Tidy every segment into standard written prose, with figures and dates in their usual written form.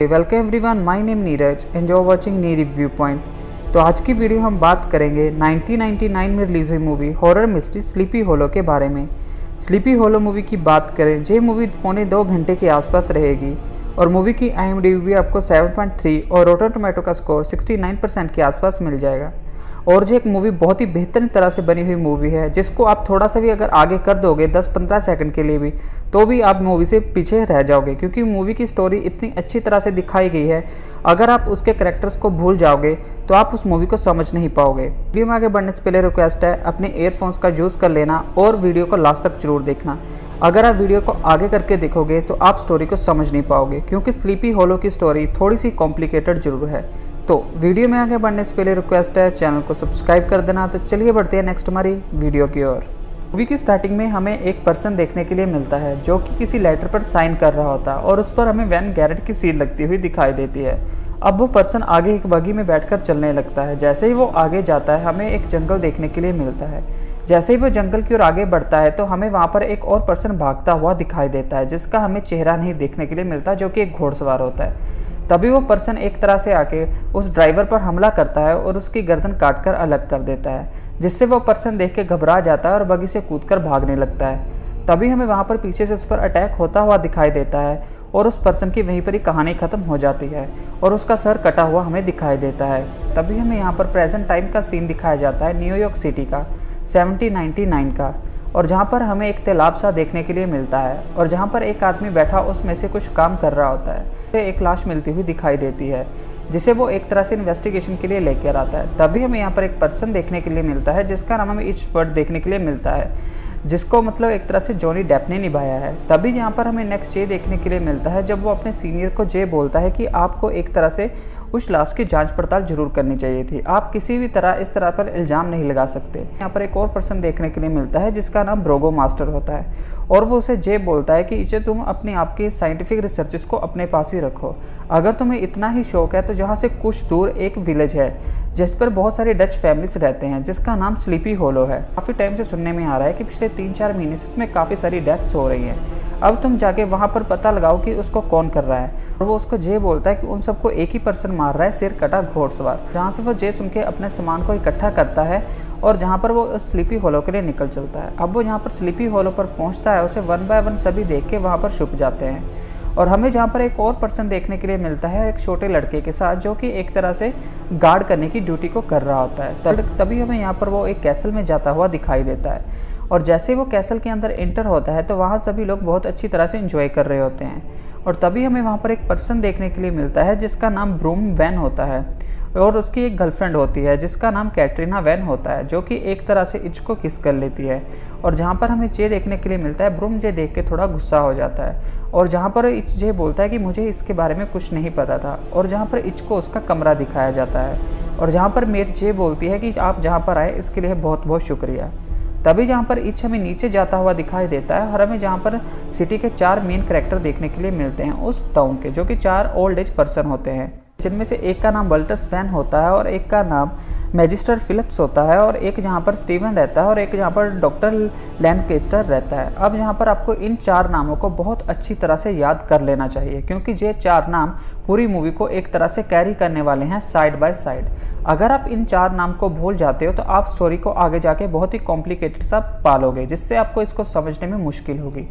Welcome everyone, my name Neeraj and you are watching नी review point. तो आज की वीडियो हम बात करेंगे 1999 में रिलीज हुई मूवी हॉरर मिस्ट्री स्लीपी होलो के बारे में। स्लीपी होलो मूवी की बात करें, ये मूवी पौने 2 घंटे के आसपास रहेगी और मूवी की IMDb आपको 7.3 और रोटन टोमेटो का स्कोर 69% के आसपास मिल जाएगा। और जो एक मूवी बहुत ही बेहतरीन तरह से बनी हुई मूवी है, जिसको आप थोड़ा सा भी अगर आगे कर दोगे 10-15 सेकंड के लिए भी, तो भी आप मूवी से पीछे रह जाओगे, क्योंकि मूवी की स्टोरी इतनी अच्छी तरह से दिखाई गई है। अगर आप उसके कैरेक्टर्स को भूल जाओगे तो आप उस मूवी को समझ नहीं पाओगे। वीडियो में आगे बढ़ने से पहले रिक्वेस्ट है, अपने ईयरफोन्स का यूज़ कर लेना और वीडियो को लास्ट तक जरूर देखना। अगर आप वीडियो को आगे करके देखोगे तो आप स्टोरी को समझ नहीं पाओगे, क्योंकि स्लीपी होलो की स्टोरी थोड़ी सी कॉम्प्लिकेटेड जरूर है। तो वीडियो में आगे बढ़ने से पहले रिक्वेस्ट है, चैनल को सब्सक्राइब कर देना। तो चलिए बढ़ते हैं नेक्स्ट हमारी वीडियो की ओर। मूवी की स्टार्टिंग में हमें एक पर्सन देखने के लिए मिलता है जो कि किसी लेटर पर साइन कर रहा होता है और उस पर हमें वैन गैरेट की सील लगती हुई दिखाई देती है। अब वो पर्सन आगे एक बगी में बैठकर चलने लगता है। जैसे ही वो आगे जाता है हमें एक जंगल देखने के लिए मिलता है। जैसे ही वो जंगल की ओर आगे बढ़ता है तो हमें वहाँ पर एक और पर्सन भागता हुआ दिखाई देता है, जिसका हमें चेहरा नहीं देखने के लिए मिलता, जो कि एक घोड़सवार होता है। तभी वो पर्सन एक तरह से आके उस ड्राइवर पर हमला करता है और उसकी गर्दन काटकर अलग कर देता है, जिससे वो पर्सन देख के घबरा जाता है और बगी से कूदकर भागने लगता है। तभी हमें वहाँ पर पीछे से उस पर अटैक होता हुआ दिखाई देता है और उस पर्सन की वहीं पर ही कहानी ख़त्म हो जाती है और उसका सर कटा हुआ हमें दिखाई देता है। तभी हमें यहाँ पर प्रेजेंट टाइम का सीन दिखाया जाता है, न्यूयॉर्क सिटी का 1799 का, और जहाँ पर हमें एक तालाब सा देखने के लिए मिलता है और जहाँ पर एक आदमी बैठा उसमें से कुछ काम कर रहा होता है। एक लाश मिलती हुई दिखाई देती है, जिसे वो एक तरह से इन्वेस्टिगेशन के लिए लेकर आता है। तभी हमें यहाँ पर एक पर्सन देखने के लिए मिलता है जिसका नाम हमें ईस्टवर्ड देखने के लिए मिलता है, जिसको मतलब एक तरह से जॉनी डेप ने निभाया है। तभी यहाँ पर हमें नेक्स्ट ये देखने के लिए मिलता है जब वो अपने सीनियर को ये बोलता है कि आपको एक तरह से उस लाश की जांच पड़ताल जरूर करनी चाहिए थी, आप किसी भी तरह इस तरह पर इल्ज़ाम नहीं लगा सकते। यहाँ पर एक और पर्सन देखने के लिए मिलता है जिसका नाम ब्रोगो मास्टर होता है और वो उसे ये बोलता है कि इसे तुम अपने आप की साइंटिफिक रिसर्चेस को अपने पास ही रखो। अगर तुम्हें इतना ही शौक है तो जहाँ से कुछ दूर एक विलेज है जिस पर बहुत सारे डच फैमिलीज रहते हैं, जिसका नाम स्लीपी होलो है। काफ़ी टाइम से सुनने में आ रहा है कि पिछले 3-4 महीने से उसमें काफ़ी सारी डेथ्स हो रही हैं। अब तुम जाके वहाँ पर पता लगाओ कि उसको कौन कर रहा है। और वो उसको ये बोलता है कि उन सबको एक ही पर्सन मार रहा है, सिर कटा घोड़सवार। जहाँ से वो ये सुन के अपने सामान को इकट्ठा करता है और जहाँ पर वो स्लीपी होलो के लिए निकल चलता है। अब वो यहाँ पर स्लीपी होलो पर पहुँचता है, उसे 1 बाय 1 सभी देख के वहाँ पर छुप जाते हैं। और हमें जहाँ पर एक और पर्सन देखने के लिए मिलता है एक छोटे लड़के के साथ, जो कि एक तरह से गार्ड करने की ड्यूटी को कर रहा होता है। तभी हमें यहाँ पर वो एक कैसल में जाता हुआ दिखाई देता है और जैसे ही वो कैसल के अंदर एंटर होता है तो वहाँ सभी लोग बहुत अच्छी तरह से एंजॉय कर रहे होते हैं। और तभी हमें वहाँ पर एक पर्सन देखने के लिए मिलता है जिसका नाम ब्रूम वैन होता है और उसकी एक गर्लफ्रेंड होती है जिसका नाम कैटरीना वैन होता है, जो कि एक तरह से इच को किस कर लेती है। और जहाँ पर हमें जे देखने के लिए मिलता है, ब्रूम जे देख के थोड़ा गुस्सा हो जाता है और जहाँ पर इच जे बोलता है कि मुझे इसके बारे में कुछ नहीं पता था, और जहाँ पर इच को उसका कमरा दिखाया जाता है और जहाँ पर मेट जे बोलती है कि आप जहाँ पर आए इसके लिए बहुत बहुत शुक्रिया। तभी जहाँ पर इच हमें नीचे जाता हुआ दिखाई देता है और हमें जहाँ पर सिटी के 4 मेन कैरेक्टर देखने के लिए मिलते हैं उस टाउन के, जो कि 4 ओल्ड एज पर्सन होते हैं, जिनमें से एक का नाम वल्टस वैन होता है और एक का नाम मैजिस्टर फिलिप्स होता है और एक जहाँ पर स्टीवन रहता है और एक जहाँ पर डॉक्टर लैंकेस्टर रहता है। अब यहाँ पर आपको इन 4 नामों को बहुत अच्छी तरह से याद कर लेना चाहिए, क्योंकि ये 4 नाम पूरी मूवी को एक तरह से कैरी करने वाले हैं साइड बाय साइड। अगर आप इन 4 नाम को भूल जाते हो तो आप स्टोरी को आगे जाके बहुत ही कॉम्प्लिकेटेड सा पालोगे, जिससे आपको इसको समझने में मुश्किल होगी।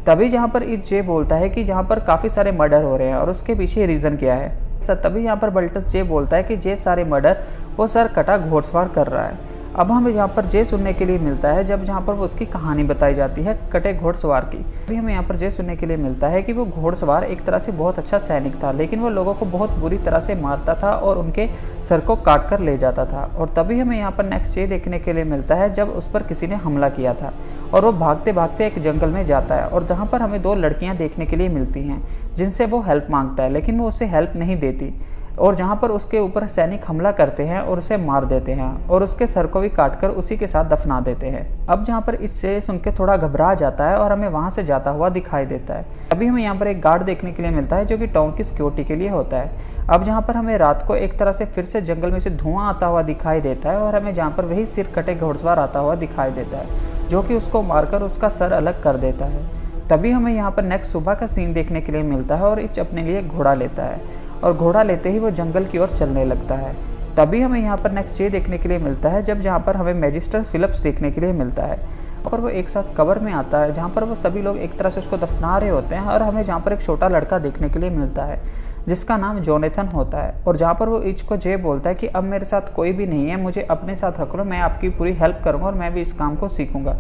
तभी जहाँ पर इच जे बोलता है कि यहाँ पर काफ़ी सारे मर्डर हो रहे हैं और उसके पीछे रीज़न क्या है। तभी यहाँ पर बल्टस जे बोलता है कि ये सारे मर्डर वो सर कटा घोड़सवार कर रहा है। अब हमें यहाँ पर जे सुनने के लिए मिलता है जब जहाँ पर वो उसकी कहानी बताई जाती है कटे घोड़सवार की। अभी हमें यहाँ पर जे सुनने के लिए मिलता है कि वो घोड़सवार एक तरह से बहुत अच्छा सैनिक था, लेकिन वो लोगों को बहुत बुरी तरह से मारता था और उनके सर को काट कर ले जाता था। और तभी हमें यहाँ पर नेक्स्ट ये देखने के लिए मिलता है जब उस पर किसी ने हमला किया था और वो भागते भागते एक जंगल में जाता है और जहाँ पर हमें 2 लड़कियाँ देखने के लिए मिलती हैं जिनसे वो हेल्प मांगता है, लेकिन वो उसे हेल्प नहीं देती और जहाँ पर उसके ऊपर सैनिक हमला करते हैं और उसे मार देते हैं और उसके सर को भी काटकर उसी के साथ दफना देते हैं। अब जहाँ पर इससे सुन के थोड़ा घबरा जाता है और हमें वहाँ से जाता हुआ दिखाई देता है। अभी हमें यहाँ पर एक गार्ड देखने के लिए मिलता है जो कि टाउन की सिक्योरिटी के लिए होता है। अब जहाँ पर हमें रात को एक तरह से फिर से जंगल में से धुआं आता हुआ दिखाई देता है और हमें जहाँ पर वही सिर कटे घोड़सवार आता हुआ दिखाई देता है, जो कि उसको मारकर उसका सर अलग कर देता है। तभी हमें यहाँ पर नेक्स्ट सुबह का सीन देखने के लिए मिलता है और इच अपने लिए घोड़ा लेता है और घोड़ा लेते ही वो जंगल की ओर चलने लगता है। तभी हमें यहाँ पर नेक्स्ट ये देखने के लिए मिलता है जब जहाँ पर हमें मैजिस्टर फिलिप्स देखने के लिए मिलता है और वो एक साथ कबर में आता है जहाँ पर वो सभी लोग एक तरह से उसको दफना रहे होते हैं और हमें जहाँ पर एक छोटा लड़का देखने के लिए मिलता है जिसका नाम जोनेथन होता है और जहाँ पर वो इच को जे बोलता है कि अब मेरे साथ कोई भी नहीं है, मुझे अपने साथ रख लो, मैं आपकी पूरी हेल्प करूँगा और मैं भी इस काम को सीखूंगा।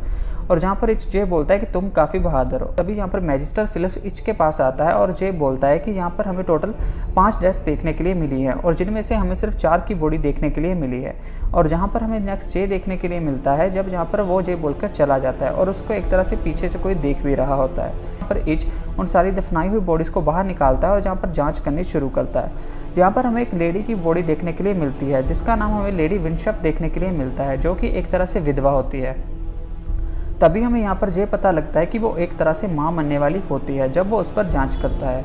और जहाँ पर इच जे बोलता है कि तुम काफ़ी बहादुर हो। तभी यहाँ पर मैजिस्टर फिलिप्स इच के पास आता है और जे बोलता है कि यहाँ पर हमें टोटल 5 डेथ्स देखने के लिए मिली है और जिनमें से हमें सिर्फ 4 की बॉडी देखने के लिए मिली है। और जहाँ पर हमें नेक्स्ट जे देखने के लिए मिलता है जब जहाँ पर वो जे बोलकर चला जाता है और उसको एक तरह से पीछे से कोई देख भी रहा होता है। यहाँ पर इच उन सारी दफनाई हुई बॉडीज़ को बाहर निकालता है और जहाँ पर जाँच करनी शुरू करता है। यहाँ पर हमें एक लेडी की बॉडी देखने के लिए मिलती है जिसका नाम हमें लेडी विंशप देखने के लिए मिलता है जो कि एक तरह से विधवा होती है। तभी हमें यहाँ पर ये पता लगता है कि वो एक तरह से मां बनने वाली होती है जब वो उस पर जांच करता है।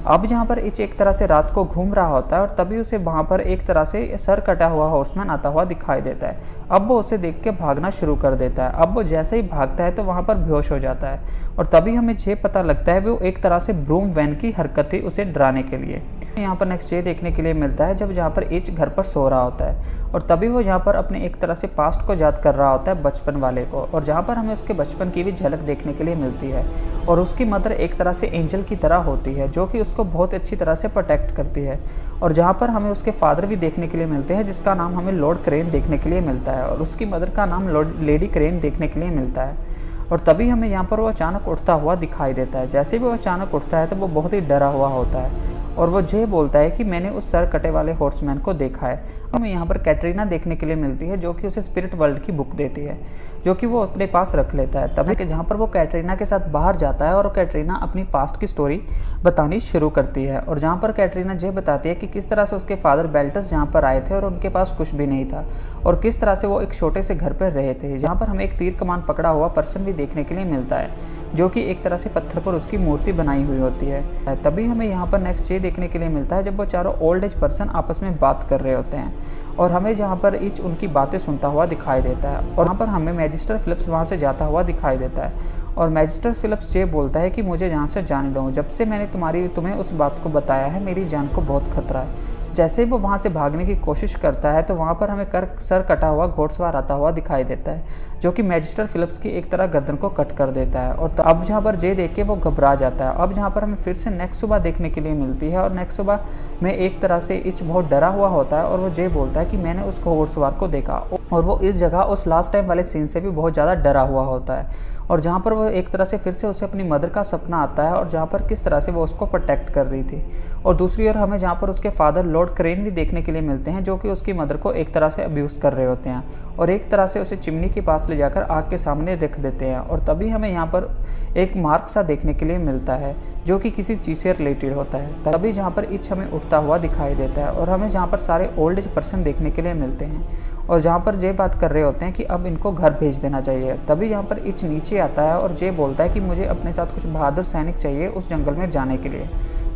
अब जहाँ पर इच एक तरह से रात को घूम रहा होता है और तभी उसे वहाँ पर एक तरह से सर कटा हुआ हॉर्समैन आता हुआ दिखाई देता है। अब वो उसे देख के भागना शुरू कर देता है। अब वो जैसे ही भागता है तो वहाँ पर बेहोश हो जाता है और तभी हमें ये पता लगता है वो एक तरह से ब्रूम वैन की हरकत थी उसे डराने के लिए। यहाँ पर नेक्स्ट ये देखने के लिए मिलता है जब जहाँ पर इच घर पर सो रहा होता है और तभी वो यहाँ पर अपने एक तरह से पास्ट को याद कर रहा होता है, बचपन वाले को, और जहाँ पर हमें उसके बचपन की भी झलक देखने के लिए मिलती है। और उसकी मदर एक तरह से एंजल की तरह होती है जो कि उसको बहुत अच्छी तरह से प्रोटेक्ट करती है। और जहाँ पर हमें उसके फादर भी देखने के लिए मिलते हैं जिसका नाम हमें लॉर्ड क्रेन देखने के लिए मिलता है और उसकी मदर का नाम लेडी क्रेन देखने के लिए मिलता है। और तभी हमें यहाँ पर वो अचानक उठता हुआ दिखाई देता है। जैसे भी वो अचानक उठता है तो वो बहुत ही डरा हुआ होता है और वो जे बोलता है कि मैंने उस सर कटे वाले हॉर्समैन को देखा है। हमें यहाँ पर कैटरीना देखने के लिए मिलती है जो कि उसे स्पिरिट वर्ल्ड की बुक देती है जो कि वो अपने पास रख लेता है। तभी जहाँ पर वो कैटरीना के साथ बाहर जाता है और कैटरीना अपनी पास्ट की स्टोरी बतानी शुरू करती है और जहाँ पर कैटरीना ये बताती है कि किस तरह से उसके फादर बेल्टस जहाँ पर आए थे और उनके पास कुछ भी नहीं था और किस तरह से वो एक छोटे से घर पर रहे थे। जहाँ पर हमें एक तीर कमान पकड़ा हुआ पर्सन भी देखने के लिए मिलता है जो कि एक तरह से पत्थर पर उसकी मूर्ति बनाई हुई होती है। तभी हमें यहाँ पर नेक्स्ट ये देखने के लिए मिलता है जब वो चारों ओल्ड एज पर्सन आपस में बात कर रहे होते हैं और हमें जहाँ पर इच उनकी बातें सुनता हुआ दिखाई देता है और यहाँ पर हमें मैजिस्टर फिलिप्स वहाँ से जाता हुआ दिखाई देता है और मैजिस्टर फिलिप्स ये बोलता है कि मुझे यहाँ से जाने दो, जब से मैंने तुम्हें उस बात को बताया है मेरी जान को बहुत खतरा है। जैसे ही वो वहाँ से भागने की कोशिश करता है तो वहाँ पर हमें सर कटा हुआ घोड़सवार आता हुआ दिखाई देता है जो कि मैजिस्टर फिलिप्स की एक तरह गर्दन को कट कर देता है और अब जहाँ पर जे देख के वो घबरा जाता है। अब जहाँ पर हमें फिर से नेक्स्ट सुबह देखने के लिए मिलती है और नेक्स्ट सुबह में एक तरह से इच बहुत डरा हुआ होता है और वो जे बोलता है कि मैंने उस घोड़सवार को देखा और वो इस जगह उस लास्ट टाइम वाले सीन से भी बहुत ज़्यादा डरा हुआ होता है और जहाँ पर वो एक तरह से फिर से उसे अपनी मदर का सपना आता है और जहाँ पर किस तरह से वो उसको प्रोटेक्ट कर रही थी। और दूसरी ओर हमें जहाँ पर उसके फादर लॉर्ड क्रेन भी देखने के लिए मिलते हैं जो कि उसकी मदर को एक तरह से अब्यूज़ कर रहे होते हैं और एक तरह से उसे चिमनी के पास ले जाकर आग के सामने रख देते हैं। और तभी हमें यहाँ पर एक मार्क सा देखने के लिए मिलता है जो कि किसी चीज़ से रिलेटेड होता है। तभी जहाँ पर इच हमें उठता हुआ दिखाई देता है और हमें जहाँ पर सारे ओल्ड एज पर्सन देखने के लिए मिलते हैं और जहाँ पर जे बात कर रहे होते हैं कि अब इनको घर भेज देना चाहिए। तभी यहाँ पर इच नीचे आता है और जे बोलता है कि मुझे अपने साथ कुछ बहादुर सैनिक चाहिए उस जंगल में जाने के लिए,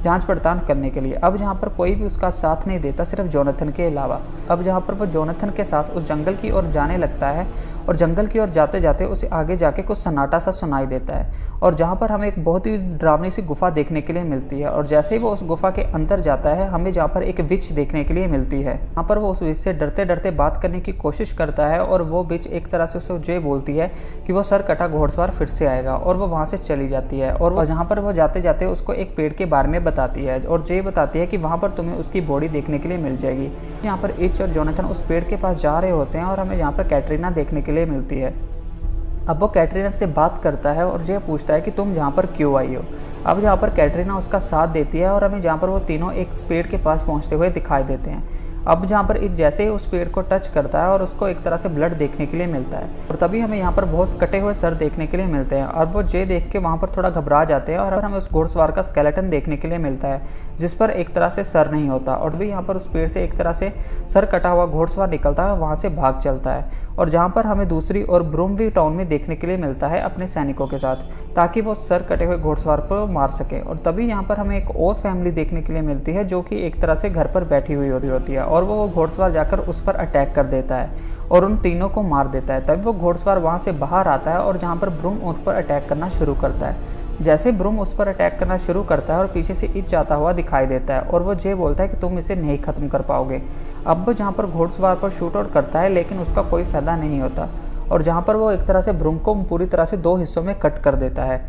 जांच पड़ताल करने के लिए। अब जहाँ पर कोई भी उसका साथ नहीं देता सिर्फ जोनाथन के अलावा। अब जहाँ पर वो जोनाथन के साथ उस जंगल की ओर जाने लगता है और जंगल की ओर जाते जाते उसे आगे जाके कुछ सन्नाटा सा सुनाई देता है और जहाँ पर हमें एक बहुत ही डरावनी सी गुफा देखने के लिए मिलती है और जैसे ही वो उस गुफा के अंदर जाता है हमें जहाँ पर एक विच देखने के लिए मिलती है। यहाँ पर वो उस विच से डरते डरते बात करने की कोशिश करता है और वो विच एक तरह से उसे जे बोलती है कि वो सर कटा घोड़सवार फिर से आएगा और वो वहाँ से चली जाती है और जहाँ पर वो जाते जाते उसको एक पेड़ के बारे में बताती है और जे बताती है कि वहाँ पर तुम्हें उसकी बॉडी देखने के लिए मिल जाएगी। यहाँ पर इच और जोनाथन उस पेड़ के पास जा रहे होते हैं और हमें यहाँ पर कैटरीना देखने के लिए मिलती है। अब वो कैटरीना से बात करता है और जे पूछता है कि तुम यहाँ पर क्यों आई हो। अब जहाँ पर कैटरीना उसका साथ देती है और हमें जहाँ पर वो तीनों एक पेड़ के पास पहुँचते हुए दिखाई देते हैं। अब जहाँ पर इच जैसे ही उस पेड़ को टच करता है और उसको एक तरह से ब्लड देखने के लिए मिलता है और तभी हमें यहाँ पर बहुत कटे हुए सर देखने के लिए मिलते हैं और वो जे देख के वहाँ पर थोड़ा घबरा जाते हैं और हमें उस घोड़सवार का स्केलेटन देखने के लिए मिलता है जिस पर एक तरह से सर नहीं होता और भी यहाँ पर उस पेड़ से एक तरह से सर कटा हुआ घोड़सवार निकलता है और वहाँ से भाग चलता है और जहाँ पर हमें दूसरी और ब्रूमवी टाउन में देखने के लिए मिलता है अपने सैनिकों के साथ ताकि वो सर कटे हुए घोड़सवार को मार सके। और तभी यहाँ पर हमें एक और फैमिली देखने के लिए मिलती है जो कि एक तरह से घर पर बैठी हुई होती है और वो घोड़सवार जाकर उस पर अटैक कर देता है और उन तीनों को मार देता है। तभी वो घोड़सवार वहाँ से बाहर आता है और जहाँ पर ब्रूम उस पर अटैक करना शुरू करता है। जैसे ब्रूम उस पर अटैक करना शुरू करता है और पीछे से इच जाता हुआ दिखाई देता है और वो जे बोलता है कि तुम इसे नहीं ख़त्म कर पाओगे। अब वो जहाँ पर घोड़सवार पर शूट आउट करता है लेकिन उसका कोई फ़ायदा नहीं होता और जहाँ पर वो एक तरह से ब्रूम को पूरी तरह से 2 हिस्सों में कट कर देता है।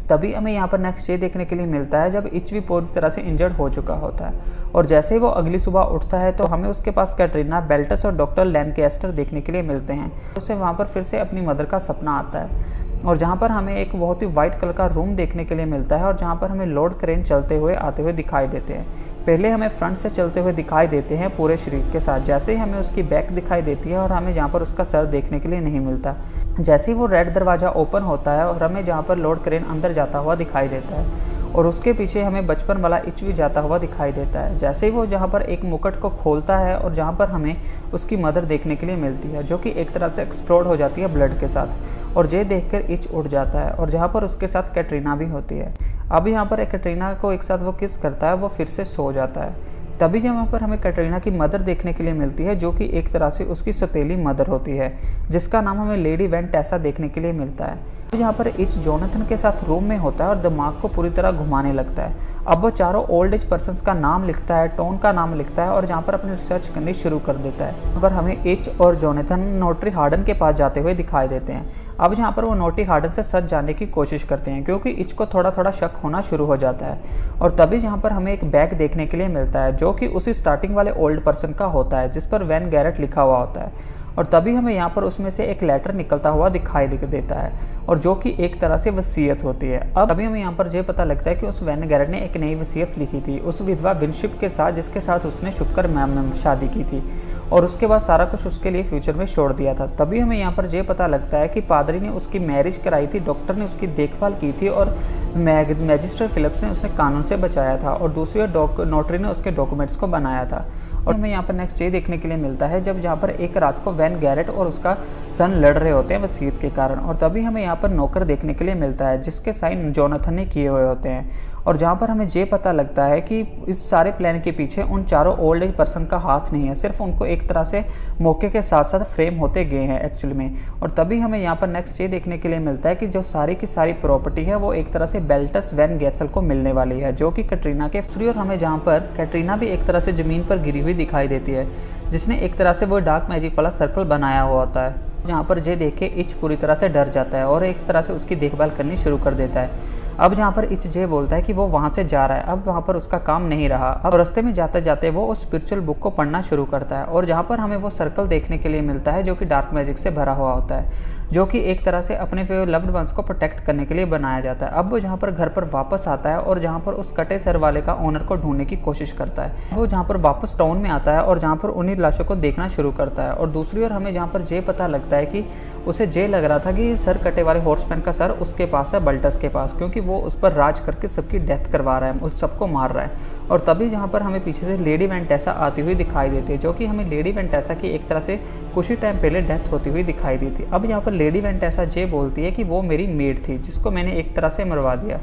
तभी हमें यहाँ पर नेक्स्ट ये देखने के लिए मिलता है जब इच भी पूरी तरह से इंजर्ड हो चुका होता है और जैसे ही वो अगली सुबह उठता है तो हमें उसके पास कैटरीना, बेल्टस और डॉक्टर लैनकेस्टर देखने के लिए मिलते हैं। उसे वहाँ पर फिर से अपनी मदर का सपना आता है और जहाँ पर हमें एक बहुत ही वाइट कलर का रूम देखने के लिए मिलता है और जहाँ पर हमें लॉर्ड क्रेन चलते हुए आते हुए दिखाई देते हैं। पहले हमें फ्रंट से चलते हुए दिखाई देते हैं पूरे शरीर के साथ, जैसे ही हमें उसकी बैक दिखाई देती है और हमें जहाँ पर उसका सर देखने के लिए नहीं मिलता। जैसे ही वो रेड दरवाज़ा ओपन होता है और हमें जहाँ पर लॉर्ड क्रेन अंदर जाता हुआ दिखाई देता है और उसके पीछे हमें बचपन वाला इच भी जाता हुआ दिखाई देता है। जैसे ही वो जहाँ पर एक मुकुट को खोलता है और जहाँ पर हमें उसकी मदर देखने के लिए मिलती है जो कि एक तरह से एक्सप्लोड हो जाती है ब्लड के साथ और ये देखकर इच उड़ जाता है और जहाँ पर उसके साथ कैटरीना भी होती है। अब यहाँ पर कैटरीना को एक साथ वो किस करता है, वो फिर से सो जाता है। तभी यहाँ पर हमें कैटरीना की मदर देखने के लिए मिलती है जो कि एक तरह से उसकी सौतेली मदर होती है जिसका नाम हमें लेडी वैन टेसा देखने के लिए मिलता है। यहाँ पर इच जोनाथन के साथ रूम में होता है और दिमाग को पूरी तरह घुमाने लगता है। अब वो चारों ओल्ड एज पर्सन्स का नाम लिखता है, टोन का नाम लिखता है और जहाँ पर अपनी रिसर्च करनी शुरू कर देता है। यहाँ पर हमें इच और जोनाथन नोटरी हार्डन के पास जाते हुए दिखाई देते हैं। अब यहाँ पर वो नोटरी हार्डन से सच जानने की कोशिश करते हैं क्योंकि इच को थोड़ा थोड़ा शक होना शुरू हो जाता है और तभी यहाँ पर हमें एक बैग देखने के लिए मिलता है जो कि उसी स्टार्टिंग वाले ओल्ड पर्सन का होता है जिस पर वैन गैरेट लिखा हुआ होता है और तभी हमें यहाँ पर उसमें से एक लेटर निकलता हुआ दिखाई देता है और जो कि एक तरह से वसीयत होती है। अब तभी हमें यहाँ पर ये पता लगता है कि उस वैन गैरेट ने एक नई वसीयत लिखी थी उस विधवा विनशिप के साथ जिसके साथ उसने शुक्र मैम में शादी की थी और उसके बाद सारा कुछ उसके लिए फ्यूचर में छोड़ दिया था। तभी हमें यहाँ पर ये पता लगता है कि पादरी ने उसकी मैरिज कराई थी, डॉक्टर ने उसकी देखभाल की थी और मैजिस्ट्रेट फिलिप्स ने उसने कानून से बचाया था और दूसरी ओर नोटरी ने उसके डॉक्यूमेंट्स को बनाया था। और हमें यहाँ पर नेक्स्ट ये देखने के लिए मिलता है जब यहाँ पर एक रात को वैन गैरेट और उसका सन लड़ रहे होते हैं वसीयत के कारण और तभी हमें यहाँ पर नौकर देखने के लिए मिलता है जिसके साइन जोनाथन ने किए हुए होते हैं और जहाँ पर हमें ये पता लगता है कि इस सारे प्लान के पीछे उन चारों ओल्ड एज पर्सन का हाथ नहीं है, सिर्फ उनको एक तरह से मौके के साथ साथ फ्रेम होते गए हैं एक्चुअली में। और तभी हमें यहाँ पर नेक्स्ट ये देखने के लिए मिलता है कि जो सारी की सारी प्रॉपर्टी है वो एक तरह से बेल्टस वैन गैसल को मिलने वाली है जो कि कैटरीना के फ्री और हमें जहाँ पर कैटरीना भी एक तरह से ज़मीन पर गिरी हुई दिखाई देती है जिसने एक तरह से वो डार्क मैजिक वाला सर्कल बनाया हुआ होता है। जहाँ पर ये देखे इच पूरी तरह से डर जाता है और एक तरह से उसकी देखभाल करनी शुरू कर देता है। अब जहाँ पर इच जे बोलता है कि वो वहाँ से जा रहा है, अब वहाँ पर उसका काम नहीं रहा। अब रास्ते में जाते जाते वो उस स्पिरिचुअल बुक को पढ़ना शुरू करता है और जहाँ पर हमें वो सर्कल देखने के लिए मिलता है जो कि डार्क मैजिक से भरा हुआ होता है जो कि एक तरह से अपने लव्ड वंस को प्रोटेक्ट करने के लिए बनाया जाता है। अब वो जहाँ पर घर पर वापस आता है और जहाँ पर उस कटे सर वाले का ओनर को ढूंढने की कोशिश करता है। वो जहाँ पर वापस टाउन में आता है और जहाँ पर उन्हीं लाशों को देखना शुरू करता है और दूसरी ओर हमें जहाँ पर ये पता लगता है कि उसे ये लग रहा था कि सर कटे वाले हॉर्समैन का सर उसके पास है, बल्टस के पास, क्योंकि वो उस पर राज करके सबकी डेथ करवा रहा है, उस सबको मार रहा है। और तभी जहाँ पर हमें पीछे से लेडी वैन टेसा आती हुई दिखाई देती है जो कि हमें लेडी वैन टेसा की एक तरह से कुछ ही टाइम पहले डेथ होती हुई दिखाई दी थी। अब यहाँ पर लेडी वैन टेसा ये बोलती है कि वो मेरी मेड थी जिसको मैंने एक तरह से मरवा दिया।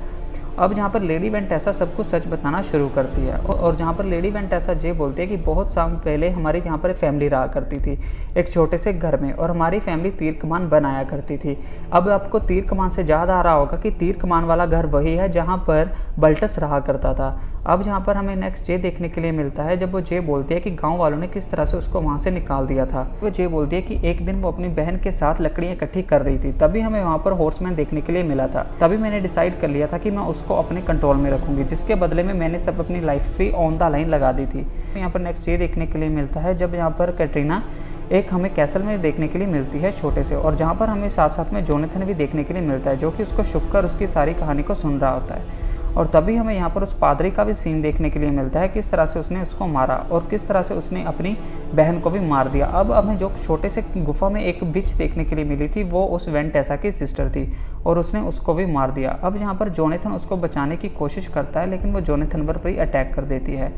अब जहाँ पर लेडी वैन टेसा सबको सच बताना शुरू करती है और जहाँ पर लेडी वैन टेसा ये बोलती है कि बहुत साल पहले हमारी यहाँ पर फैमिली रहा करती थी एक छोटे से घर में और हमारी फैमिली तीर कमान बनाया करती थी। अब आपको तीर कमान से याद आ रहा होगा कि तीर कमान वाला घर वही है जहाँ पर बल्टस रहा करता था। अब जहाँ पर हमें नेक्स्ट ये देखने के लिए मिलता है जब वो जे बोलती है कि गांव वालों ने किस तरह से उसको वहाँ से निकाल दिया था। वो जे बोलती है कि एक दिन वो अपनी बहन के साथ लकड़ियाँ इकट्ठी कर रही थी, तभी हमें वहाँ पर हॉर्समैन देखने के लिए मिला था। तभी मैंने डिसाइड कर लिया था कि मैं उसको अपने कंट्रोल में रखूंगी, जिसके बदले में मैंने सब अपनी life free on the line लगा दी थी। यहाँ पर नेक्स्ट ये देखने के लिए मिलता है जब यहाँ पर कैटरीना एक हमें कैसल में देखने के लिए मिलती है छोटे से, और जहाँ पर हमें साथ साथ में जोनाथन भी देखने के लिए मिलता है जो कि उसको छुपकर उसकी सारी कहानी को सुन रहा होता है। और तभी हमें यहाँ पर उस पादरी का भी सीन देखने के लिए मिलता है, किस तरह से उसने उसको मारा और किस तरह से उसने अपनी बहन को भी मार दिया। अब हमें जो छोटे से गुफा में एक विच देखने के लिए मिली थी वो उस वैन टेसा की सिस्टर थी और उसने उसको भी मार दिया। अब यहाँ पर जोनाथन उसको बचाने की कोशिश करता है लेकिन वो जोनाथन पर भी अटैक कर देती है।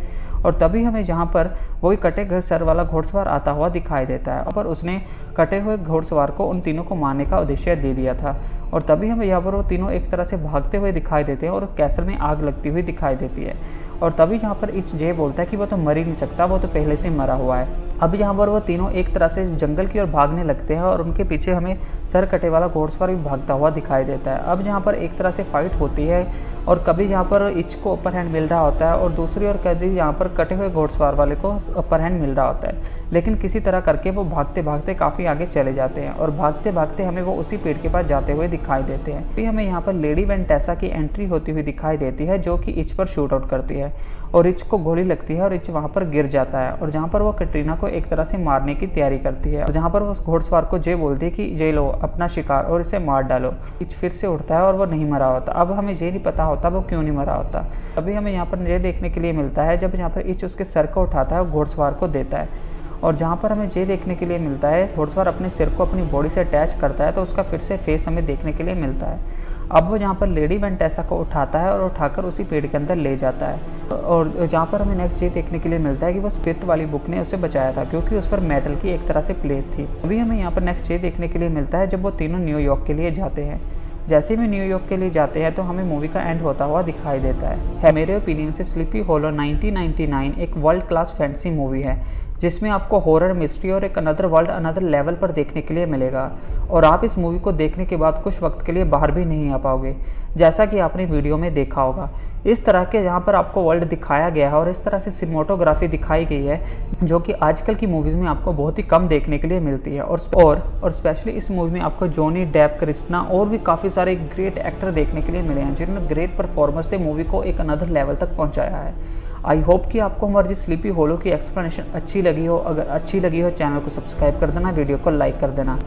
और तभी हमें जहाँ पर वही कटे घर सर वाला घोड़सवार आता हुआ दिखाई देता है और उसने कटे हुए घोड़सवार को उन तीनों को मारने का उद्देश्य दे दिया था। और तभी हमें यहाँ पर वो तीनों एक तरह से भागते हुए दिखाई देते हैं और कैसल में आग लगती हुई दिखाई देती है। और तभी यहाँ पर इच जे बोलता है कि वो तो मर ही नहीं सकता, वो तो पहले से मरा हुआ है। अब यहाँ पर वो तीनों एक तरह से जंगल की ओर भागने लगते हैं और उनके पीछे हमें सर कटे वाला घोड़सवार भी भागता हुआ दिखाई देता है। अब यहाँ पर एक तरह से फाइट होती है और कभी यहाँ पर इच को अपर हैंड मिल रहा होता है और दूसरी ओर कभी यहाँ पर कटे हुए घोड़सवार वाले को अपर हैंड मिल रहा होता है, लेकिन किसी तरह करके वो भागते भागते काफ़ी आगे चले जाते हैं और भागते भागते हमें वो उसी पेड़ के पास जाते हुए दिखाई देते हैं। फिर हमें यहाँ पर लेडी वेंटेसा की एंट्री होती हुई दिखाई देती है, जो कि इच पर शूट आउट करती है और इच को गोली लगती है और इच वहाँ पर गिर जाता है और जहाँ पर वो कैटरीना को एक तरह से मारने की तैयारी करती है और जहाँ पर वो उस घोड़सवार को जे बोलती है कि ये लो अपना शिकार और इसे मार डालो। इच फिर से उठता है और वो नहीं मरा होता। अब हमें ये नहीं पता होता वो क्यों नहीं मरा होता। अभी हमें यहाँ पर ये देखने के लिए मिलता है जब यहाँ पर इच उसके सर को उठाता है और घोड़सवार को देता है और जहाँ पर हमें ये देखने के लिए मिलता है घोड़सवार अपने सिर को अपनी बॉडी से अटैच करता है तो उसका फिर से फेस हमें देखने के लिए मिलता है। अब वो जहाँ पर लेडी वेंटेसा को उठाता है और उठाकर उसी पेड़ के अंदर ले जाता है और जहाँ पर हमें नेक्स्ट ये देखने के लिए मिलता है कि वो स्पिरिट वाली बुक ने उसे बचाया था क्योंकि उस पर मेटल की एक तरह से प्लेट थी। अभी हमें यहाँ पर नेक्स्ट ये देखने के लिए मिलता है जब वो तीनों न्यूयॉर्क के लिए जाते हैं। जैसे भी न्यूयॉर्क के लिए जाते हैं तो हमें मूवी का एंड होता हुआ दिखाई देता है। मेरे ओपिनियन से स्लीपी होलो 1999 एक वर्ल्ड क्लास फैंटेसी मूवी है जिसमें आपको हॉरर, मिस्ट्री और एक अनदर वर्ल्ड, अनदर लेवल पर देखने के लिए मिलेगा और आप इस मूवी को देखने के बाद कुछ वक्त के लिए बाहर भी नहीं आ पाओगे, जैसा कि आपने वीडियो में देखा होगा। इस तरह के यहाँ पर आपको वर्ल्ड दिखाया गया है और इस तरह से सिनेमेटोग्राफी दिखाई गई है जो कि आजकल की मूवीज़ में आपको बहुत ही कम देखने के लिए मिलती है और स्पेशली इस मूवी में आपको जॉनी डेप, क्रिस्टिना और भी काफ़ी सारे ग्रेट एक्टर देखने के लिए मिले हैं जिन्होंने ग्रेट परफॉर्मेंस से मूवी को एक अनदर लेवल तक पहुँचाया है। आई होप कि आपको हमारी स्लीपी होलो की एक्सप्लेनेशन अच्छी लगी हो। अगर अच्छी लगी हो चैनल को सब्सक्राइब कर देना, वीडियो को लाइक कर देना।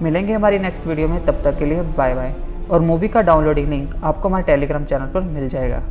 मिलेंगे हमारी नेक्स्ट वीडियो में, तब तक के लिए बाय बाय। और मूवी का डाउनलोडिंग लिंक आपको हमारे टेलीग्राम चैनल पर मिल जाएगा।